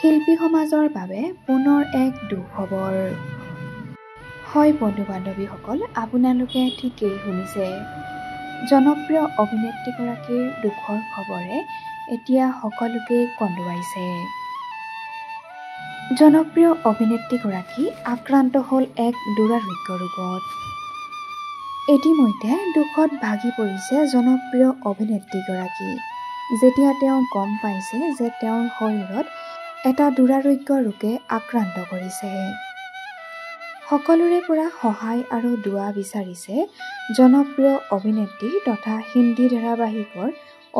শিল্পী সমাজৰ বাবে পুনৰ এক দুখবৰ। হয় বন্ধু-বান্ধৱীসকল, আপোনালোকে ঠিকেই শুনিছে। জনপ্ৰিয় অভিনেত্ৰীগৰাকীৰ দুখৰ খবৰে এতিয়া সকলোকে কন্দুৱাইছে। জনপ্ৰিয় অভিনেত্ৰীগৰাকী আক্ৰান্ত হ'ল এক দুৰাৰোগ্য ৰোগত। ইতিমধ্যে দুখত ভাগি পৰিছে জনপ্ৰিয় অভিনেত্ৰীগৰাকী, যেতিয়া তেওঁ গম পাইছে যে তেওঁৰ শৰীৰত এটা দুৰাৰোগ্য ৰোগে আক্ৰান্ত কৰিছে। সকলোৰে পৰা সহায় আৰু দুৱা বিচাৰিছে জনপ্ৰিয় অভিনেত্ৰী তথা হিন্দী ধাৰাবাহিকৰ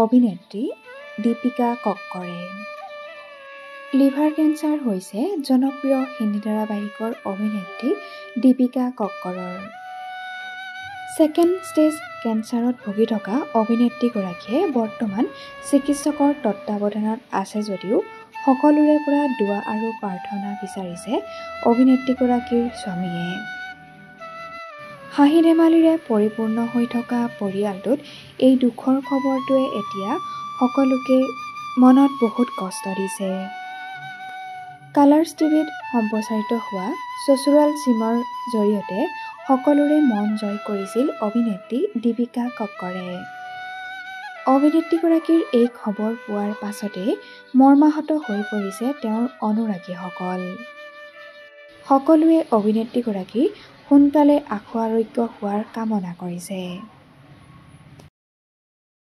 অভিনেত্ৰী দীপিকা কক্কৰে। লিভাৰ কেঞ্চাৰ হৈছে জনপ্ৰিয় হিন্দী ধাৰাবাহিকৰ অভিনেত্ৰী দীপিকা কক্কৰৰ। ছেকেণ্ড ষ্টেজ কেঞ্চাৰত ভুগি থকা অভিনেত্ৰীগৰাকীয়ে বৰ্তমান চিকিৎসকৰ তত্বাৱধানত আছে যদিও সকলোৰে পৰা দুৱা আৰু প্ৰাৰ্থনা বিচাৰিছে অভিনেত্ৰীগৰাকীৰ স্বামীয়ে। হাঁহি ধেমালিৰে পৰিপূৰ্ণ হৈ থকা পৰিয়ালটোত এই দুখৰ খবৰটোৱে এতিয়া সকলোকে মনত বহুত কষ্ট দিছে। কালাৰ্ছ টিভিত সম্প্ৰচাৰিত হোৱা চচুৰাল চিমৰ জৰিয়তে সকলোৰে মন জয় কৰিছিল অভিনেত্ৰী দীপিকা কক্কৰে। অভিনেত্ৰীগৰাকীৰ এই খবৰ পোৱাৰ পাছতে মৰ্মাহত হৈ পৰিছে তেওঁৰ অনুৰাগীসকল। সকলোৱে অভিনেত্ৰীগৰাকীৰ সোনকালে আশু আৰোগ্য হোৱাৰ কামনা কৰিছে।